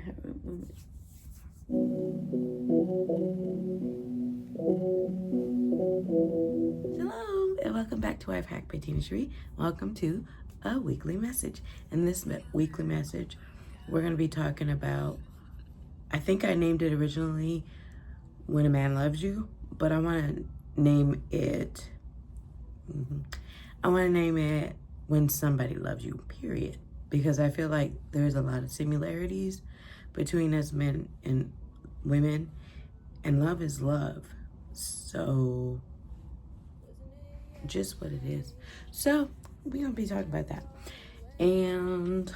Hello, and welcome back to Wife Hack by Tina Cherie. Welcome to a weekly message. In this weekly message, we're going to be talking about, I think I named it originally When a Man Loves You, but I want to name it, When Somebody Loves You, period. Because I feel like there's a lot of similarities between us men and women, and love is love. So, just what it is. So, we're going to be talking about that. And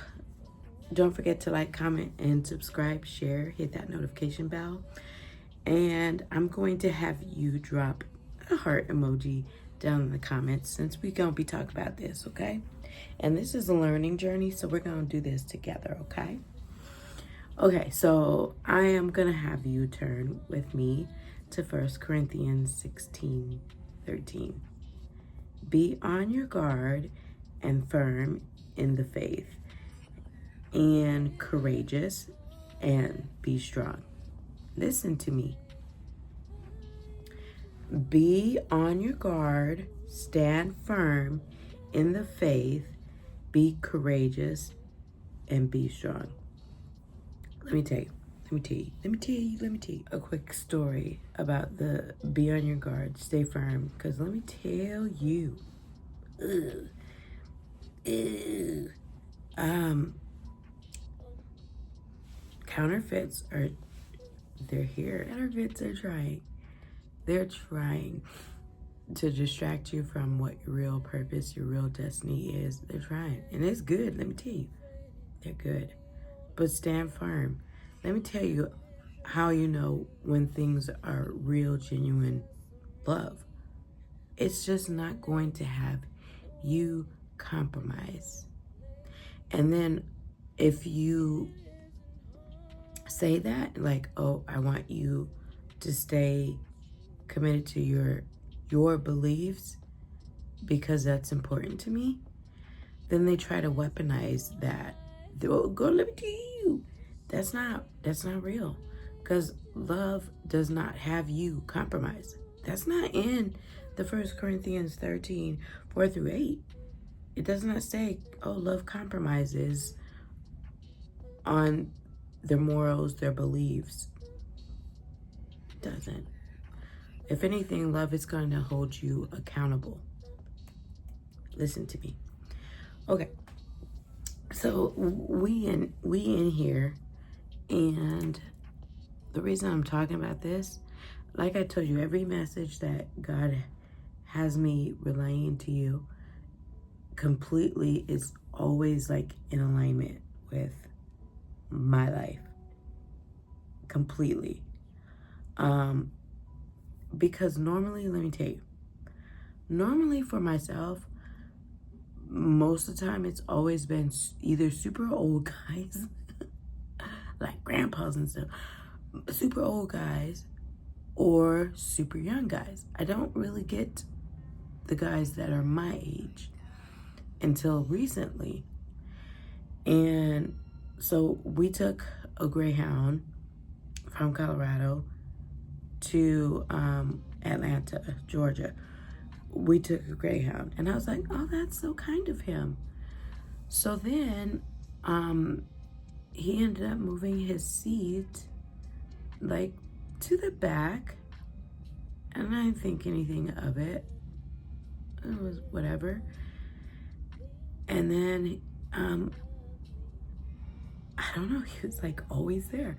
don't forget to like, comment, and subscribe, share, hit that notification bell. And I'm going to have you drop a heart emoji down in the comments since we're going to be talking about this, okay? And this is a learning journey, so we're going to do this together, okay? Okay, so I am going to have you turn with me to 1 Corinthians 16:13. Be on your guard and firm in the faith, and courageous and be strong. Listen to me. Be on your guard, stand firm in the faith, be courageous, and be strong. Let me tell you a quick story about the be on your guard, stay firm. Because let me tell you, counterfeits they're here. Counterfeits are trying. They're trying to distract you from what your real purpose, your real destiny is. They're trying. And it's good, let me tell you. They're good. But stand firm. Let me tell you how you know when things are real, genuine love. It's just not going to have you compromise. And then if you say that, like, oh, I want you to stay committed to your beliefs because that's important to me, then they try to weaponize that. They'll go, let me tell you, that's not real, because love does not have you compromise. That's not in the 1 Corinthians 13:4-8. It does not say, oh, love compromises on their morals, their beliefs. It doesn't. If anything, love is going to hold you accountable. Listen to me. Okay. So we in here, and the reason I'm talking about this, like I told you, every message that God has me relaying to you completely is always like in alignment with my life. Completely. Because normally, let me tell you, normally for myself, most of the time it's always been either super old guys, like grandpas and stuff, super old guys, or super young guys. I don't really get the guys that are my age until recently. And so we took a Greyhound from Colorado to Atlanta, Georgia. We took a Greyhound, and I was like, oh, that's so kind of him. So then he ended up moving his seat like to the back, and I didn't think anything of it. It was whatever. And then I don't know, he was like always there.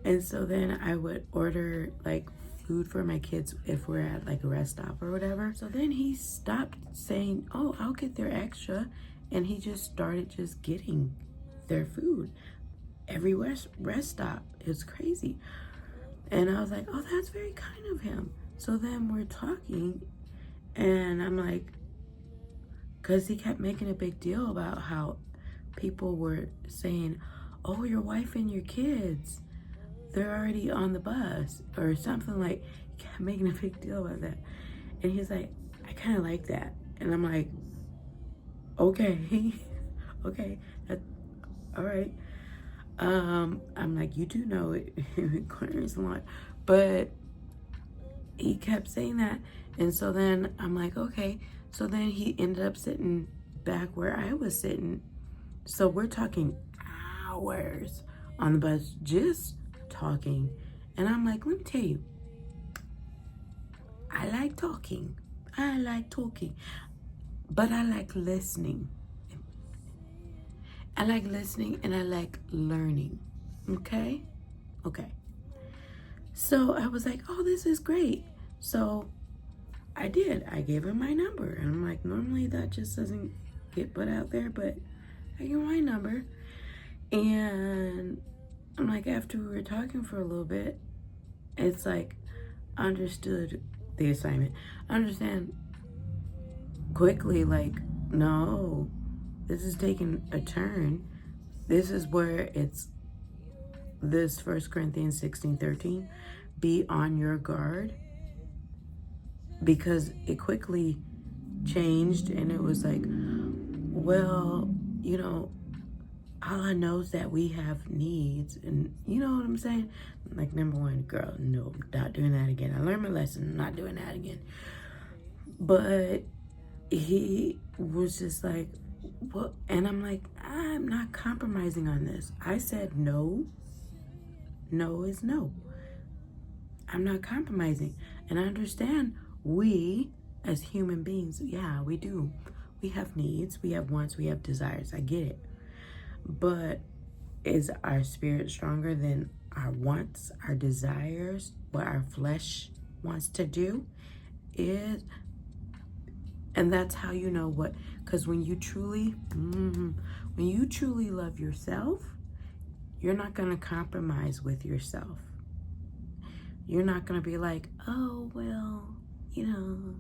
And so then I would order like food for my kids if we're at like a rest stop or whatever. So then he stopped saying, oh, I'll get their extra. And he just started just getting their food every rest stop. It was crazy. And I was like, oh, that's very kind of him. So then we're talking, and I'm like, because he kept making a big deal about how people were saying, oh, your wife and your kids, they're already on the bus or something. Like, he kept making a big deal about that. And he's like, I kind of like that. And I'm like, okay, okay, that's all right. I'm like, you do know it. Corner is a lot. But he kept saying that. And so then I'm like, okay. So then he ended up sitting back where I was sitting. So we're talking hours on the bus, just talking. And I'm like, let me tell you, I like talking. I like talking. But I like listening. I like listening and I like learning. Okay? Okay. So I was like, oh, this is great. So I did. I gave him my number. And I'm like, normally that just doesn't get put out there, but I gave him my number. And I'm like, after we were talking for a little bit, it's like, understood the assignment. I understand quickly, like, no, this is taking a turn. This is where it's this 1 Corinthians 16:13. Be on your guard, because it quickly changed and it was like, well, you know, Allah knows that we have needs, and you know what I'm saying? Like, number one, girl, no, not doing that again. I learned my lesson, not doing that again. But he was just like, well, and I'm like, I'm not compromising on this. I said no. No is no. I'm not compromising. And I understand we as human beings, yeah, we do. We have needs, we have wants, we have desires. I get it. But is our spirit stronger than our wants, our desires, what our flesh wants to do? And that's how you know what, because when you truly love yourself, you're not going to compromise with yourself. You're not going to be like, oh, well, you know,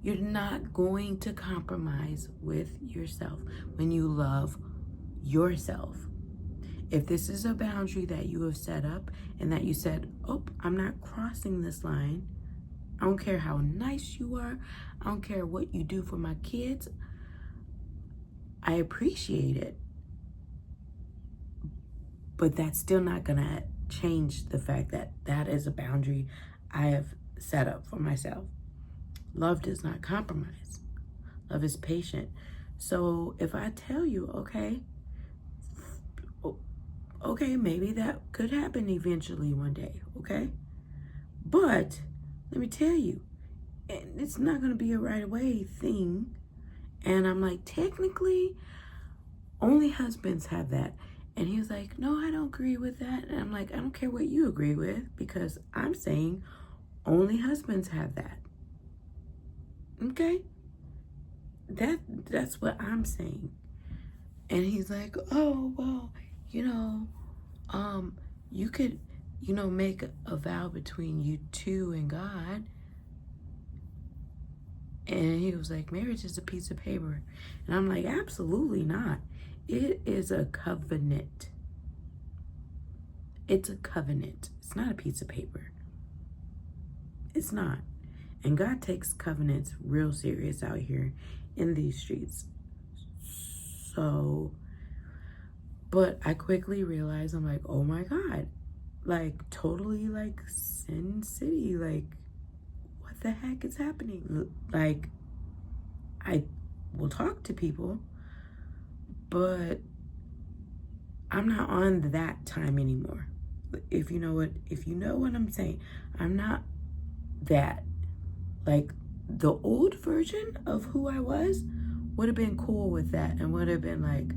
you're not going to compromise with yourself when you love yourself. If this is a boundary that you have set up and that you said, oh, I'm not crossing this line. I don't care how nice you are. I don't care what you do for my kids. I appreciate it. But that's still not going to change the fact that that is a boundary I have set up for myself. Love does not compromise. Love is patient. So if I tell you, okay, maybe that could happen eventually one day, okay? But let me tell you, it's not going to be a right away thing. And I'm like, technically, only husbands have that. And he was like, no, I don't agree with that. And I'm like, I don't care what you agree with, because I'm saying only husbands have that. Okay? That's what I'm saying. And he's like, oh, well, you know, you could, you know, make a vow between you two and God. And he was like, marriage is a piece of paper. And I'm like, absolutely not. It is a covenant. It's a covenant. It's not a piece of paper. It's not. And God takes covenants real serious out here in these streets. So, but I quickly realized, I'm like, oh my God, like totally like Sin City, like what the heck is happening? Like, I will talk to people, but I'm not on that time anymore. If you know what I'm saying, I'm not that. Like, the old version of who I was would have been cool with that and would have been like,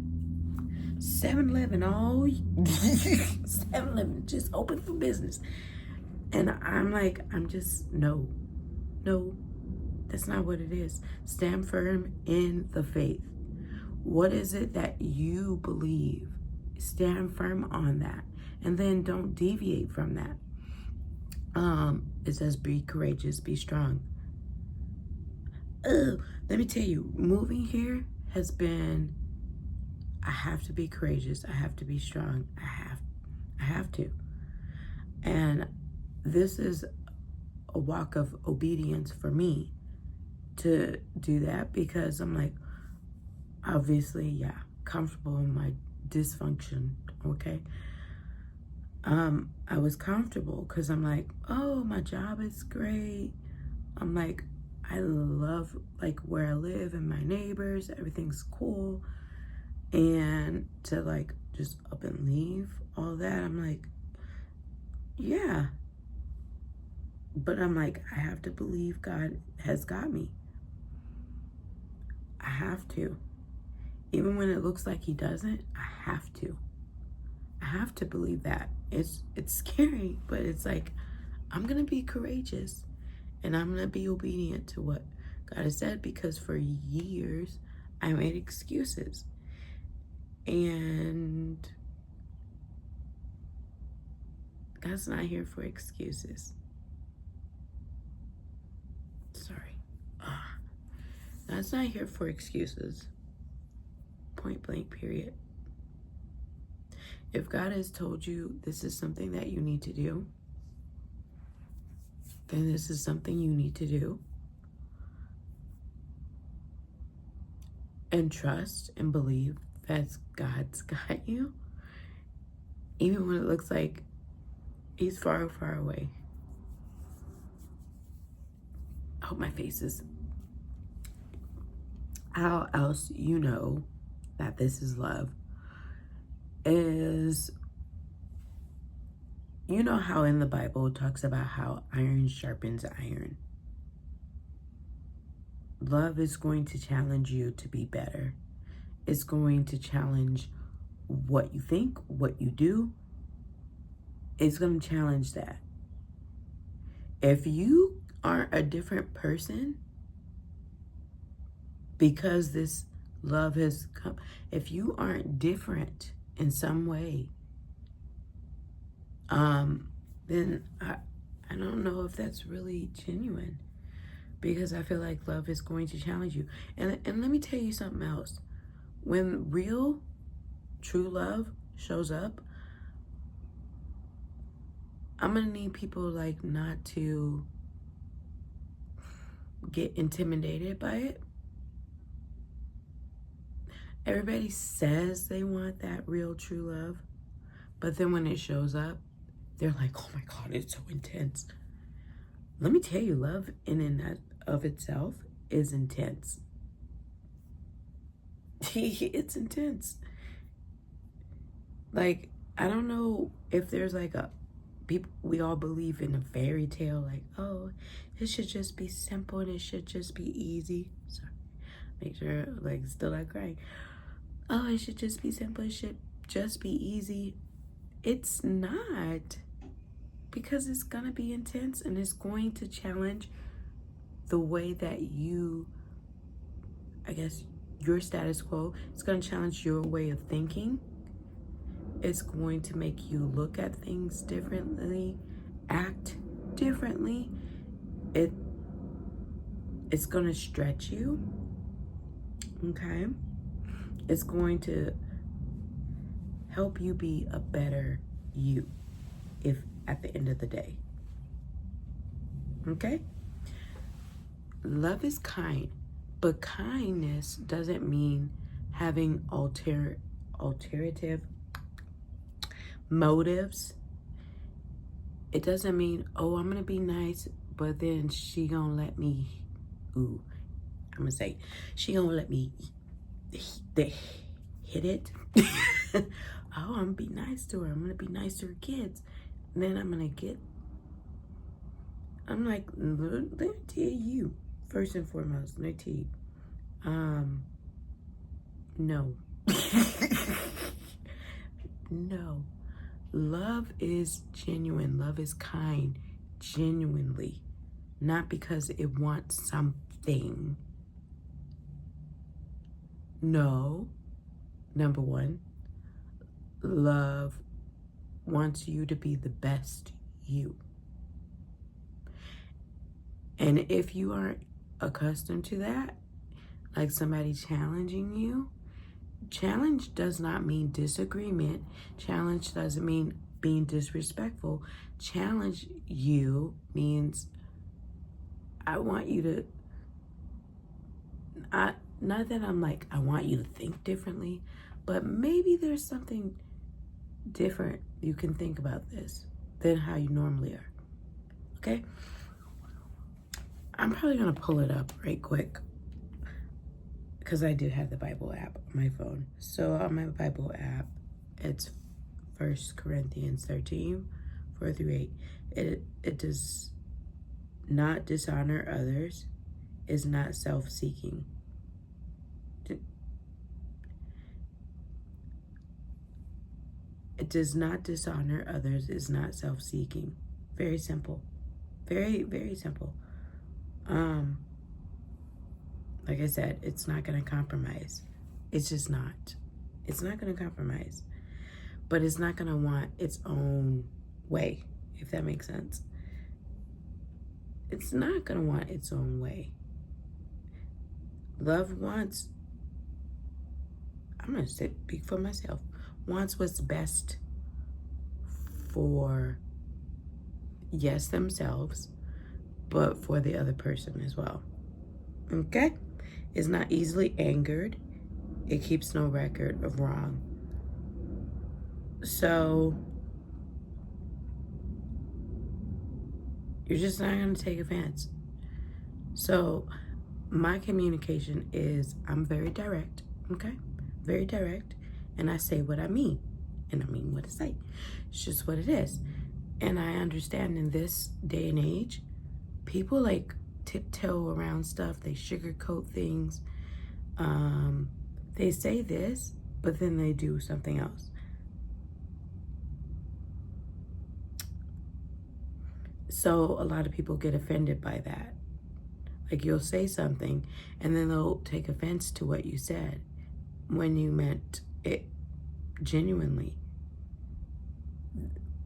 7-Eleven, 7-Eleven, just open for business. And I'm like, no, that's not what it is. Stand firm in the faith. What is it that you believe? Stand firm on that. And then don't deviate from that. It says, be courageous, be strong. Let me tell you, moving here has been, I have to be courageous. I have to be strong. I have to. And this is a walk of obedience for me to do that, because I'm like, obviously, yeah, comfortable in my dysfunction, okay? I was comfortable because I'm like, oh, my job is great. I'm like, I love like where I live and my neighbors, everything's cool. And to like just up and leave all that, I'm like, yeah. But I'm like, I have to believe God has got me. I have to. Even when it looks like he doesn't, I have to. I have to believe that. It's scary, but it's like, I'm going to be courageous and I'm going to be obedient to what God has said, because for years I made excuses. And God's not here for excuses. Sorry. God's not here for excuses. Point blank, period. If God has told you this is something that you need to do, then this is something you need to do. And trust and believe that God's got you. Even when it looks like he's far, far away. I hope my face is... How else you know that this is love is, you know how in the Bible it talks about how iron sharpens iron. Love is going to challenge you to be better. It's going to challenge what you think, what you do. It's going to challenge that. If you are a different person because this love has come, if you aren't different in some way, then I don't know if that's really genuine, because I feel like love is going to challenge you. And let me tell you something else. When real, true love shows up, I'm gonna need people like not to get intimidated by it. Everybody says they want that real, true love, but then when it shows up, they're like, oh my God, it's so intense. Let me tell you, love in and of itself is intense. It's intense. Like, I don't know if there's like we all believe in a fairy tale, like, oh, it should just be simple and it should just be easy. Sorry, make sure, like, still not crying. Oh, it should just be simple, it should just be easy. It's not, because it's gonna be intense and it's going to challenge the way that you, I guess, your status quo. It's gonna challenge your way of thinking. It's going to make you look at things differently, act differently. It's going to stretch you, okay? It's going to help you be a better you, if at the end of the day, okay? Love is kind, but kindness doesn't mean having alternative motives. It doesn't mean, oh, I'm gonna be nice, but then she gonna let me, I'm gonna say, she gonna let me hit it. Oh, I'm gonna be nice to her. I'm gonna be nice to her kids. And then I'm like, let me tell you, first and foremost, let me tell you, no. No. Love is genuine. Love is kind, genuinely. Not because it wants something. No. Number one, love wants you to be the best you. And if you aren't accustomed to that, like somebody challenging you, challenge does not mean disagreement. Challenge doesn't mean being disrespectful. Challenge you means I want you to, not that I'm like, I want you to think differently, But maybe there's something different you can think about this than how you normally are. Okay? I'm probably going to pull it up right quick because I did have the Bible app on my phone. So on my Bible app, it's 1 Corinthians 13, 4 through 8. It does not dishonor others, is not self-seeking. It does not dishonor others, is not self-seeking. Very simple. Very, very simple. Like I said, it's not going to compromise. It's just not. It's not going to compromise. But it's not going to want its own way, if that makes sense. It's not going to want its own way. Love wants, I'm going to speak for myself, wants what's best for, yes, themselves, but for the other person as well. Okay? Is not easily angered. It keeps no record of wrong. So you're just not going to take offense. So my communication is, I'm very direct, okay? Very direct. And I say what I mean. And I mean what I say. It's just what it is. And I understand in this day and age, people like tiptoe around stuff. They sugarcoat things. They say this, but then they do something else. So a lot of people get offended by that. Like you'll say something and then they'll take offense to what you said when you meant it genuinely.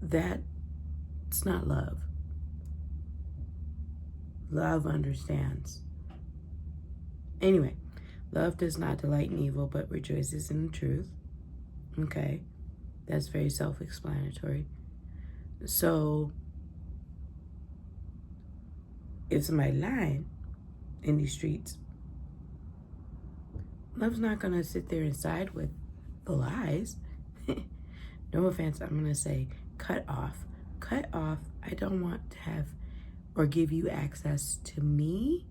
That's not love. Love understands. Anyway, love does not delight in evil, but rejoices in the truth. Okay, that's very self-explanatory. So, if somebody lying in these streets, love's not gonna sit there and side with the lies. No offense, I'm gonna say cut off. Cut off. I don't want to have or give you access to me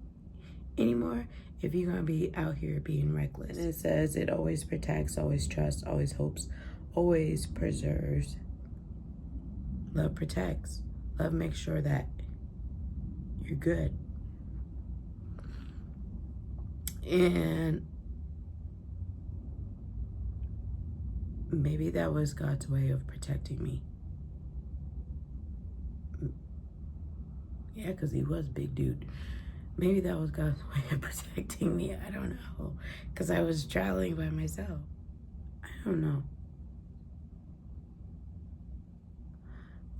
anymore if you're gonna be out here being reckless. And it says it always protects, always trusts, always hopes, always preserves. Love protects. Love makes sure that you're good. And maybe that was God's way of protecting me. Yeah, because he was a big dude. Maybe that was God's way of protecting me. I don't know. Because I was traveling by myself. I don't know.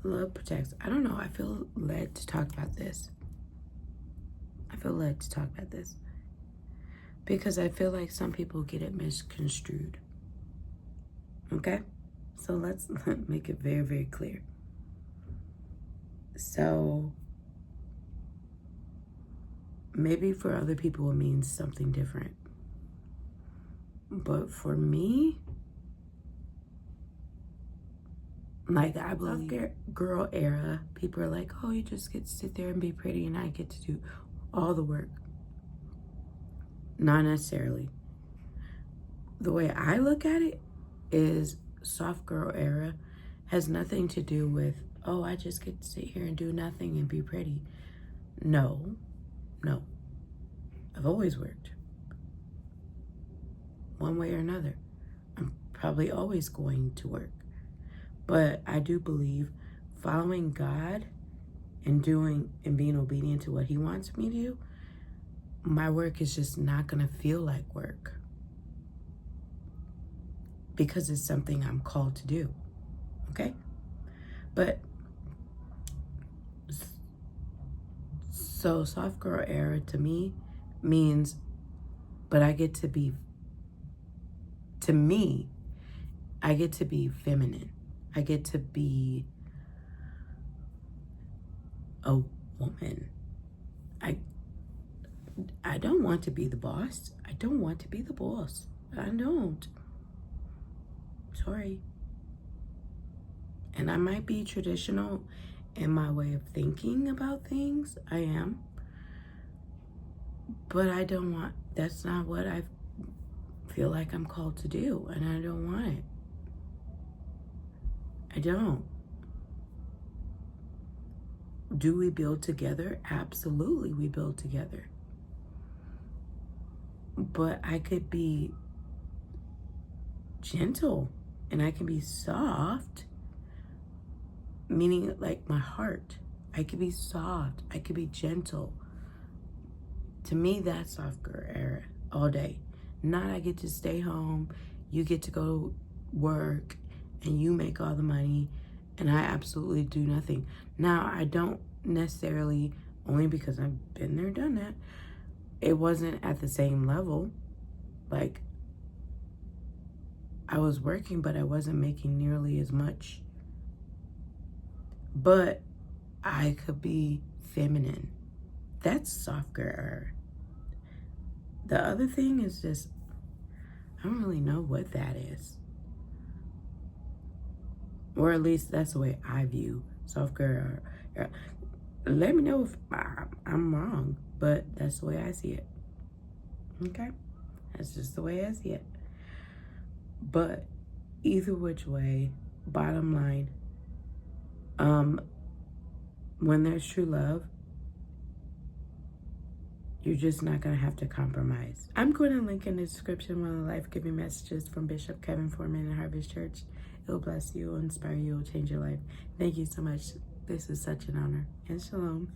Love protects. I don't know. I feel led to talk about this. Because I feel like some people get it misconstrued. Okay? So let's make it very, very clear. So maybe for other people it means something different. But for me, like I believe girl era, people are like, oh, you just get to sit there and be pretty and I get to do all the work. Not necessarily. The way I look at it is soft girl era has nothing to do with, oh, I just get to sit here and do nothing and be pretty. No. I've always worked. One way or another. I'm probably always going to work. But I do believe following God and doing and being obedient to what he wants me to do, my work is just not going to feel like work. Because it's something I'm called to do. Okay? But so soft girl era to me means, but I get to be, to me, I get to be feminine. I get to be a woman. I don't want to be the boss. I don't. Sorry. And I might be traditional in my way of thinking about things. I am. But I don't want, that's not what I feel like I'm called to do. And I don't want it. I don't. Do we build together? Absolutely, we build together. But I could be gentle and I can be soft, meaning like my heart. I could be soft. I could be gentle. To me, that's soft girl era all day. Not I get to stay home, you get to go work, and you make all the money, and I absolutely do nothing. Now, I don't necessarily, only because I've been there, done that, it wasn't at the same level. Like, I was working, but I wasn't making nearly as much. But I could be feminine. That's soft girl. The other thing is just, I don't really know what that is. Or at least that's the way I view soft girl. Let me know if I'm wrong, but that's the way I see it. Okay? That's just the way I see it. But either which way, bottom line, when there's true love, you're just not going to have to compromise. I'm going to link in the description one of the life-giving messages from Bishop Kevin Foreman in Harvest Church. It'll bless you, inspire you, it'll change your life. Thank you so much. This is such an honor. And shalom.